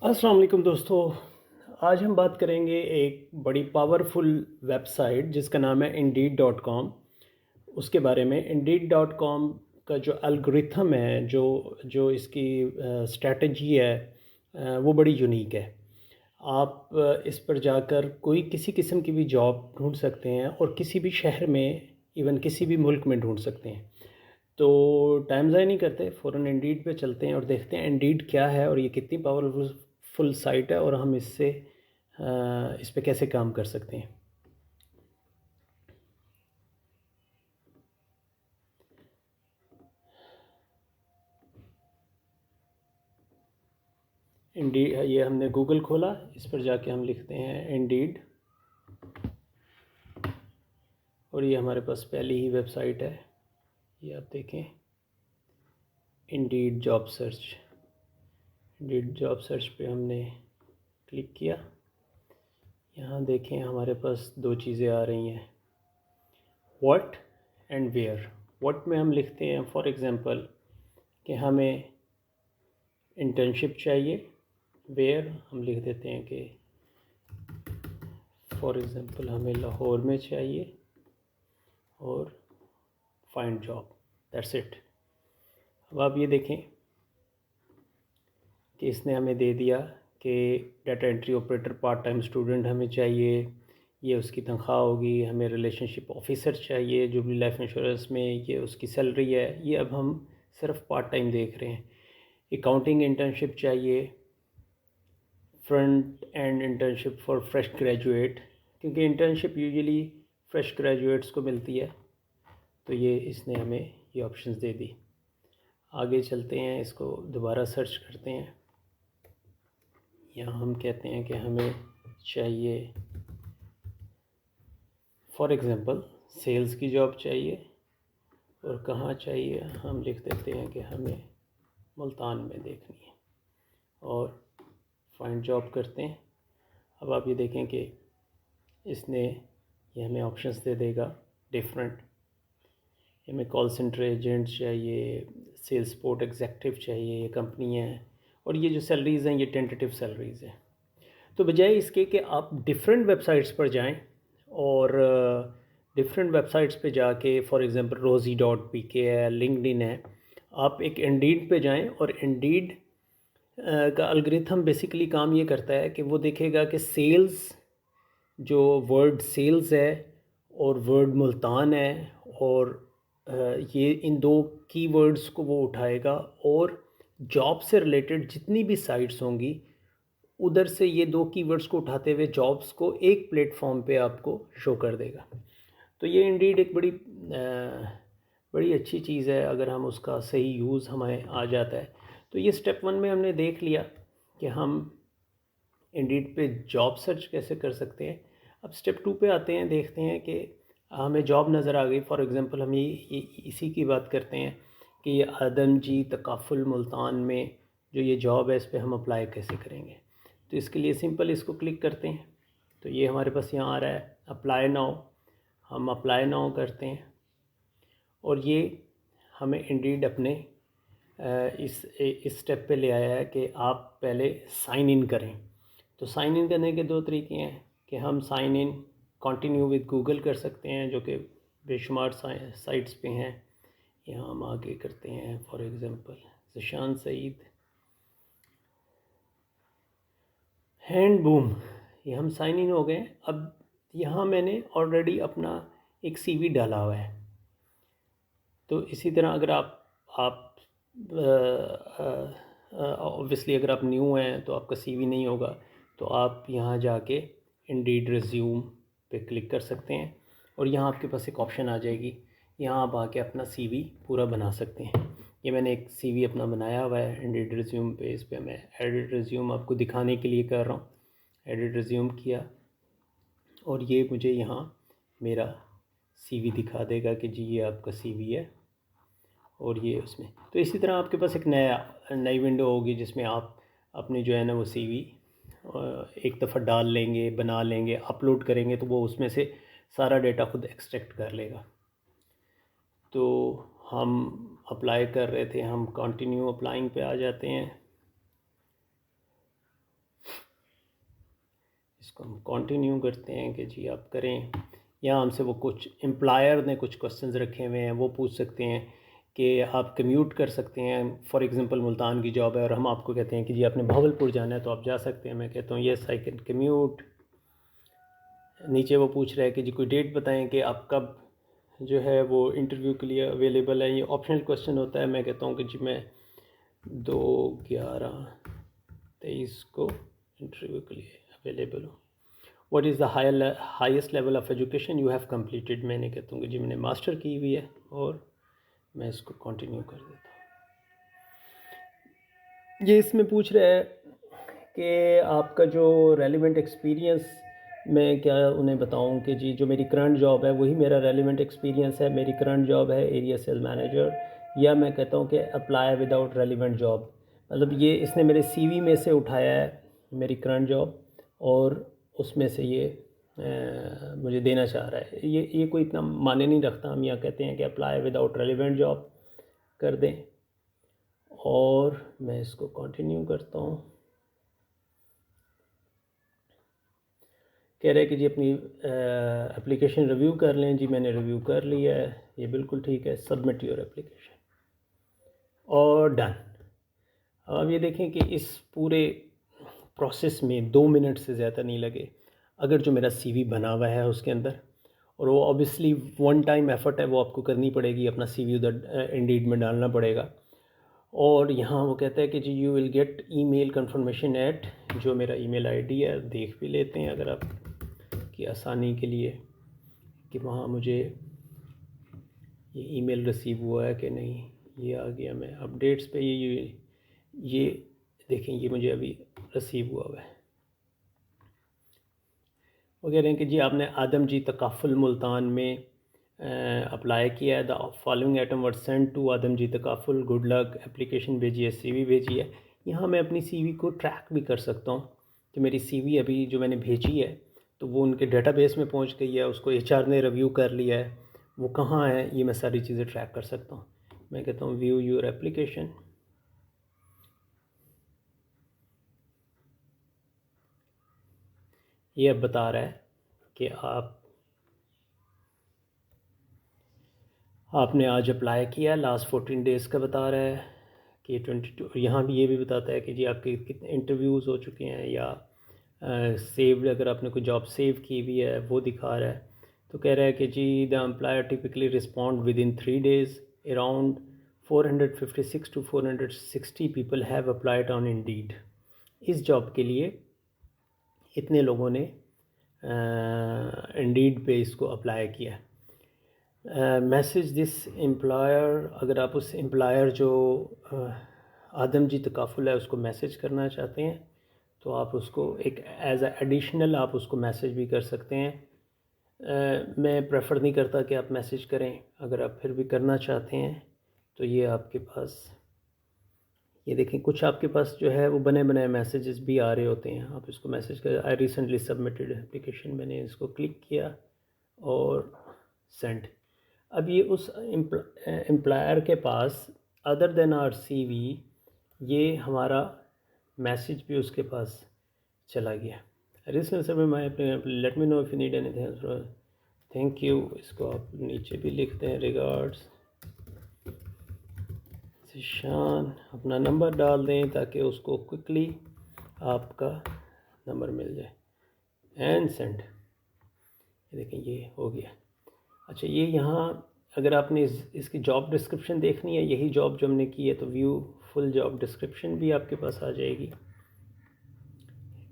अस्सलाम वालेकुम दोस्तों। आज हम बात करेंगे एक बड़ी पावरफुल वेबसाइट जिसका नाम है Indeed.com उसके बारे में। Indeed.com का जो एल्गोरिथम है, जो जो इसकी स्ट्रैटेजी है, वो बड़ी यूनिक है। आप इस पर जाकर कोई किसी किस्म की भी जॉब ढूंढ सकते हैं और किसी भी शहर में, इवन किसी भी मुल्क में ढूंढ सकते हैं। तो टाइम ज़ाया नहीं करते, फ़ौरन इंडीड पे चलते हैं और देखते हैं इंडीड क्या है और ये कितनी पावरफुल फुल साइट है और हम इससे इस पे कैसे काम कर सकते हैं। इंडीड, ये हमने गूगल खोला, इस पर जाके हम लिखते हैं इंडीड और ये हमारे पास पहली ही वेबसाइट है। ये आप देखें, Indeed job search. Indeed job search पे हमने क्लिक किया। यहाँ देखें हमारे पास दो चीज़ें आ रही हैं, व्हाट एंड वेयर। व्हाट में हम लिखते हैं फॉर एग्ज़ाम्पल कि हमें इंटर्नशिप चाहिए। वेयर हम लिख देते हैं कि फॉर एग्ज़ाम्पल हमें लाहौर में चाहिए और फाइंड जॉब, दैट्स इट। अब आप ये देखें कि इसने हमें दे दिया कि data entry operator part time student हमें चाहिए, ये उसकी तनख्वाह होगी। हमें रिलेशनशिप ऑफिसर चाहिए जुबली लाइफ इंश्योरेंस में, ये उसकी सैलरी है। ये अब हम सिर्फ पार्ट टाइम देख रहे हैं। अकाउंटिंग इंटर्नशिप चाहिए, front end internship for fresh graduate, क्योंकि इंटर्नशिप यूजुअली फ्रेश ग्रेजुएट्स को मिलती है। तो ये इसने हमें ये ऑप्शंस दे दी। आगे चलते हैं, इसको दोबारा सर्च करते हैं। यहाँ हम कहते हैं कि हमें चाहिए फॉर एग्ज़ाम्पल सेल्स की जॉब चाहिए और कहाँ चाहिए, हम लिख देते हैं कि हमें मुल्तान में देखनी है और फाइंड जॉब करते हैं। अब आप ये देखें कि इसने ये हमें ऑप्शंस दे देगा डिफरेंट। हमें कॉल सेंटर एजेंट चाहिए, सेल्स सपोर्ट एग्जेक्टिव चाहिए, ये कंपनी है। और ये जो सैलरीज़ हैं ये टेंटेटिव सैलरीज़ हैं। तो बजाय इसके कि आप डिफरेंट वेबसाइट्स पर जाएं और डिफरेंट वेबसाइट्स पे जाके फॉर एग्जांपल rosie.pk है, लिंक्डइन है, आप एक इंडीड पे जाएं और इंडीड का एल्गोरिथम बेसिकली काम ये करता है कि वो देखेगा कि सेल्स, जो वर्ड सेल्स है और वर्ड मुल्तान है, और ये इन दो कीवर्ड्स को वो उठाएगा और जॉब से रिलेटेड जितनी भी साइट्स होंगी उधर से ये दो कीवर्ड्स को उठाते हुए जॉब्स को एक प्लेटफॉर्म पे आपको शो कर देगा। तो ये इंडीड एक बड़ी अच्छी चीज़ है अगर हम उसका सही यूज़ हमें आ जाता है। तो ये स्टेप 1 में हमने देख लिया कि हम इंडीड पे जॉब सर्च कैसे कर सकते हैं। अब स्टेप 2 पे आते हैं, देखते हैं कि हमें जॉब नज़र आ गई। फॉर एग्ज़ाम्पल हम ये इसी की बात करते हैं कि ये आदम जी तकाफुल मुल्तान में जो ये जॉब है, इस पर हम अप्लाई कैसे करेंगे। तो इसके लिए सिंपल इसको क्लिक करते हैं। तो ये हमारे पास यहाँ आ रहा है अप्लाई नाउ। हम अप्लाई नाउ करते हैं और ये हमें इंडीड अपने इस स्टेप पे ले आया है कि आप पहले साइन इन करें। तो साइन इन करने के दो तरीके हैं कि हम sign in continue with Google कर सकते हैं, जो कि बेशुमार साइट्स पे हैं। यहाँ हम आगे करते हैं for example Zeeshan Saeed, hand boom. ये हम साइन इन हो गए। अब यहाँ मैंने ऑलरेडी अपना एक सीवी डाला हुआ है। तो इसी तरह अगर आप ऑब्वियसली अगर आप न्यू हैं तो आपका सीवी नहीं होगा, तो आप यहाँ जाके इंडीड रिज्यूम पे क्लिक कर सकते हैं और यहाँ आपके पास एक ऑप्शन आ जाएगी। यहाँ आप आके अपना सीवी पूरा बना सकते हैं। ये मैंने एक सीवी अपना बनाया हुआ है इंडीड रिज्यूम पे। इस पर मैं एडिट रिज्यूम आपको दिखाने के लिए कर रहा हूँ। एडिट रिज्यूम किया और ये मुझे यहाँ मेरा सीवी दिखा देगा कि जी ये आपका सीवी है और ये उसमें। तो इसी तरह आपके पास एक नई विंडो होगी जिसमें आप अपनी जो है ना वो सीवी एक दफ़ा डाल लेंगे, बना लेंगे, अपलोड करेंगे तो वो उसमें से सारा डेटा खुद एक्सट्रैक्ट कर लेगा। तो हम अप्लाई कर रहे थे, हम कंटिन्यू अप्लाइंग पे आ जाते हैं। इसको हम कंटिन्यू करते हैं कि जी आप करें। यहाँ हमसे वो कुछ एम्प्लॉयर ने कुछ क्वेश्चंस रखे हुए हैं, वो पूछ सकते हैं कि आप कम्यूट कर सकते हैं। फॉर एग्जांपल मुल्तान की जॉब है और हम आपको कहते हैं कि जी आपने भावलपुर जाना है तो आप जा सकते हैं। मैं कहता हूँ येस आई कैन कम्यूट। नीचे वो पूछ रहा है कि जी कोई डेट बताएं कि आप कब जो है वो इंटरव्यू के लिए अवेलेबल है। ये ऑप्शनल क्वेश्चन होता है। मैं कहता हूँ कि जी मैं 2/11/23 को इंटरव्यू के लिए अवेलेबल हूँ। What is the highest level of education you have completed. मैंने कहता हूँ कि जी मैंने मास्टर की हुई है और मैं इसको कंटिन्यू कर देता हूँ। ये इसमें पूछ रहा है कि आपका जो रेलिवेंट एक्सपीरियंस, मैं क्या उन्हें बताऊं कि जी जो मेरी करंट जॉब है वही मेरा रेलिवेंट एक्सपीरियंस है। मेरी करंट जॉब है एरिया सेल मैनेजर, या मैं कहता हूं कि अप्लाई विदाउट रेलिवेंट जॉब। मतलब ये इसने मेरे सीवी में से उठाया है मेरी करंट जॉब और उसमें से ये मुझे देना चाह रहा है। ये कोई इतना मायने नहीं रखता। हम यहाँ कहते हैं कि अप्लाई विदाउट रेलिवेंट जॉब कर दें और मैं इसको कंटिन्यू करता हूँ। कह रहे हैं कि जी अपनी एप्लीकेशन रिव्यू कर लें। जी मैंने रिव्यू कर लिया है, ये बिल्कुल ठीक है। सबमिट योर एप्लीकेशन और डन। अब ये देखें कि इस पूरे प्रोसेस में 2 मिनट से ज़्यादा नहीं लगे। अगर जो मेरा सीवी बना हुआ है उसके अंदर, और वो ऑब्वियसली वन टाइम एफर्ट है, वो आपको करनी पड़ेगी, अपना सीवी उधर इंडीड में डालना पड़ेगा। और यहाँ वो कहता है कि जी you will get email confirmation at, जो मेरा ईमेल आईडी है देख भी लेते हैं अगर आप की आसानी के लिए कि वहाँ मुझे ये ईमेल रिसीव हुआ है कि नहीं। ये आ गया, मैं अपडेट्स पे ये देखें, ये मुझे अभी रिसीव हुआ है। वो कह रहे हैं कि जी आपने आदम जी तकाफुल मुल्तान में अप्लाई किया है। The following item were send to Adamjee Takaful, good luck. Application भेजी है, सीवी भेजी है। यहाँ मैं अपनी सीवी को ट्रैक भी कर सकता हूँ कि मेरी सीवी अभी जो मैंने भेजी है तो वो उनके डेटाबेस में पहुँच गई है, उसको एचआर ने रिव्यू कर लिया है, वो कहाँ है, ये मैं सारी चीज़ें ट्रैक कर सकता हूँ। मैं कहता हूँ व्यू योर एप्लीकेशन। ये अब बता रहा है कि आपने आज अप्लाई किया, लास्ट 14 डेज़ का बता रहा है कि 22। यहाँ भी ये भी बताता है कि जी आपके कितने इंटरव्यूज़ हो चुके हैं या सेव्ड, अगर आपने कोई जॉब सेव की हुई है वो दिखा रहा है। तो कह रहा है कि जी the employer typically respond with in 3 days. Around 456 to 460 people have applied on Indeed. इस जॉब के लिए इतने लोगों ने इंडीड पे इसको अप्लाई किया। मैसेज दिस एम्प्लॉयर, अगर आप उस एम्प्लॉयर जो आदम जी तकाफुल है उसको मैसेज करना चाहते हैं तो आप उसको एक एज ए एडिशनल आप उसको मैसेज भी कर सकते हैं। मैं प्रेफर नहीं करता कि आप मैसेज करें। अगर आप फिर भी करना चाहते हैं तो ये आपके पास, ये देखें कुछ आपके पास जो है वो बने बनाए मैसेजेस भी आ रहे होते हैं। आप इसको मैसेज कर, आई रिसेंटली सबमिटेड एप्लीकेशन, मैंने इसको क्लिक किया और सेंड। अब ये उस एम्प्लॉयर के पास अदर देन आवर सीवी ये हमारा मैसेज भी उसके पास चला गया। रिसेंट समय मैं let me know if you need anything, thank you. इसको आप नीचे भी लिखते हैं, रिगार्ड्स शान। अपना नंबर डाल दें ताकि उसको क्विकली आपका नंबर मिल जाए एंड सेंड। ये देखें ये हो गया। अच्छा, ये यहाँ अगर आपने इसकी जॉब डिस्क्रिप्शन देखनी है, यही जॉब जो हमने की है, तो व्यू फुल जॉब डिस्क्रिप्शन भी आपके पास आ जाएगी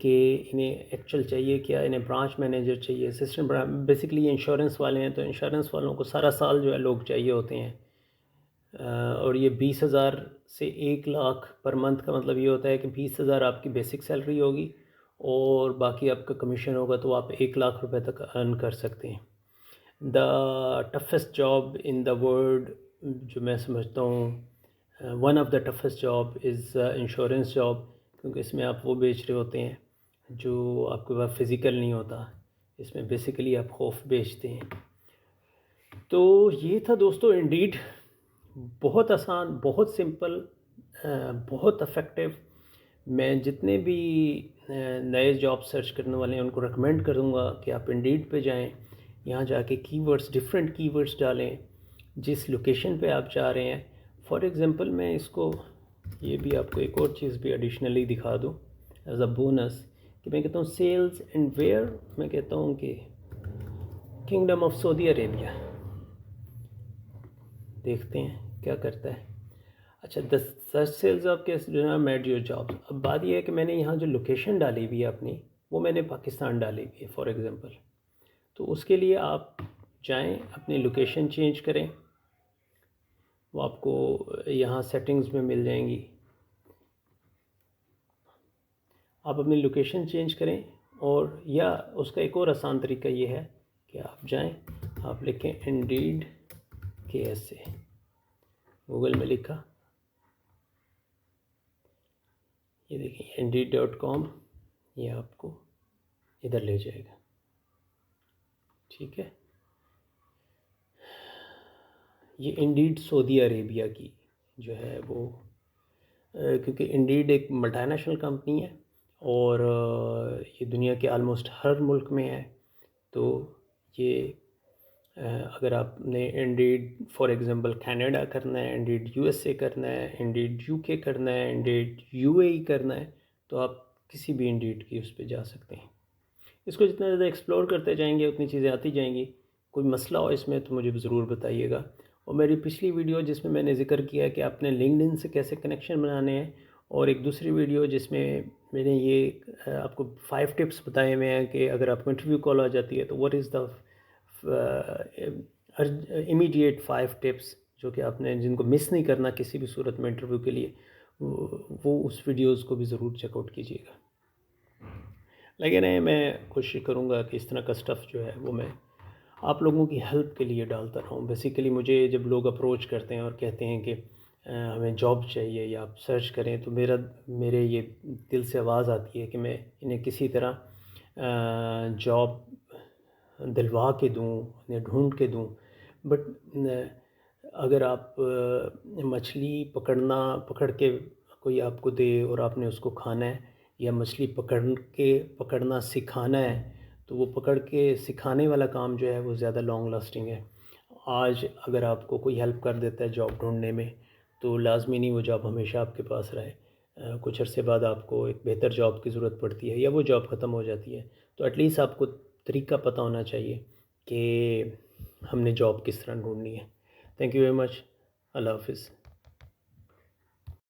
कि इन्हें एक्चुअल चाहिए क्या। इन्हें ब्रांच मैनेजर चाहिए, असिस्टेंट, बेसिकली ये इंश्योरेंस वाले हैं तो इंश्योरेंस वालों को सारा साल जो है लोग चाहिए होते हैं। और ये 20,000 से 1 लाख पर मंथ का मतलब ये होता है कि 20,000 आपकी बेसिक सैलरी होगी और बाकी आपका कमीशन होगा तो आप 1 लाख रुपए तक अर्न कर सकते हैं। The toughest job in the world, जो मैं समझता हूँ one of the toughest job is insurance job, क्योंकि इसमें आप वो बेच रहे होते हैं जो आपके पास फ़िज़िकल नहीं होता। इसमें बेसिकली आप खौफ बेचते हैं। तो ये था दोस्तों इंडीड। बहुत आसान, बहुत सिंपल, बहुत इफ़ेक्टिव। मैं जितने भी नए जॉब सर्च करने वाले हैं उनको रेकमेंड करूँगा कि आप इंडीड पे जाएं, यहाँ जाके कीवर्ड्स, डिफरेंट कीवर्ड्स डालें जिस लोकेशन पे आप जा रहे हैं। फॉर एग्ज़ाम्पल मैं इसको, ये भी आपको एक और चीज़ भी एडिशनली दिखा दूँ एज अ बोनस, कि मैं कहता हूँ सेल्स एंड वेयर, मैं कहता हूँ कि किंगडम ऑफ सऊदी अरेबिया, देखते हैं क्या करता है। अच्छा, the search sales of case जो है मेड योर जॉब्स। अब बात यह है कि मैंने यहाँ जो लोकेशन डाली हुई है अपनी, वो मैंने पाकिस्तान डाली हुई है फॉर एग्ज़ाम्पल। तो उसके लिए आप जाएं, अपनी लोकेशन चेंज करें, वो आपको यहाँ सेटिंग्स में मिल जाएंगी। आप अपनी लोकेशन चेंज करें, और या उसका एक और आसान तरीका ये है कि आप जाएं, आप लिखें इंडीड KSA, गूगल में लिखा, ये देखिए indeed.com, ये आपको इधर ले जाएगा। ठीक है, ये इंडीड सऊदी अरेबिया की जो है वो, क्योंकि इंडीड एक मल्टीनेशनल कंपनी है और ये दुनिया के आलमोस्ट हर मुल्क में है। तो ये अगर आपने इंडीड फॉर एग्ज़ाम्पल कनाडा करना है, इंडीड USA करना है, इंडीड UK करना है, इंडीड UAE करना है, तो आप किसी भी इंडीड की उस पर जा सकते हैं। इसको जितना ज़्यादा एक्सप्लोर करते जाएंगे उतनी चीज़ें आती जाएंगी। कोई मसला हो इसमें तो मुझे ज़रूर बताइएगा। और मेरी पिछली वीडियो जिसमें मैंने ज़िक्र किया कि आपने लिंक्डइन से कैसे कनेक्शन बनाने हैं, और एक दूसरी वीडियो जिसमें मैंने ये आपको 5 टिप्स बताए हुए हैं कि अगर आपको इंटरव्यू कॉल आ जाती है तो what is the immediate 5 tips जो कि आपने जिनको मिस नहीं करना किसी भी सूरत में इंटरव्यू के लिए, वो उस वीडियोज़ को भी ज़रूर चेकआउट कीजिएगा। लेकिन मैं कोशिश करूँगा कि इस तरह का स्टफ़ जो है वो मैं आप लोगों की हेल्प के लिए डालता रहूँ। बेसिकली मुझे जब लोग अप्रोच करते हैं और कहते हैं कि हमें जॉब चाहिए या आप सर्च करें, तो मेरे ये दिल से आवाज़ आती है कि मैं इन्हें किसी तरह जॉब दिलवा के दूँ, इन्हें ढूंढ के दूँ। बट अगर आप मछली पकड़ के कोई आपको दे और आपने उसको खाना है, या मछली पकड़ना सिखाना है, तो वो पकड़ के सिखाने वाला काम जो है वो ज़्यादा लॉन्ग लास्टिंग है। आज अगर आपको कोई हेल्प कर देता है जॉब ढूंढने में, तो लाजमी नहीं वो जॉब हमेशा आपके पास रहे। कुछ अरसे बाद आपको एक बेहतर जॉब की ज़रूरत पड़ती है या वो जॉब ख़त्म हो जाती है। तो एटलीस्ट आपको तरीका पता होना चाहिए कि हमने जॉब किस तरह ढूंढनी है। Thank you very much. अल्लाह हाफिज़।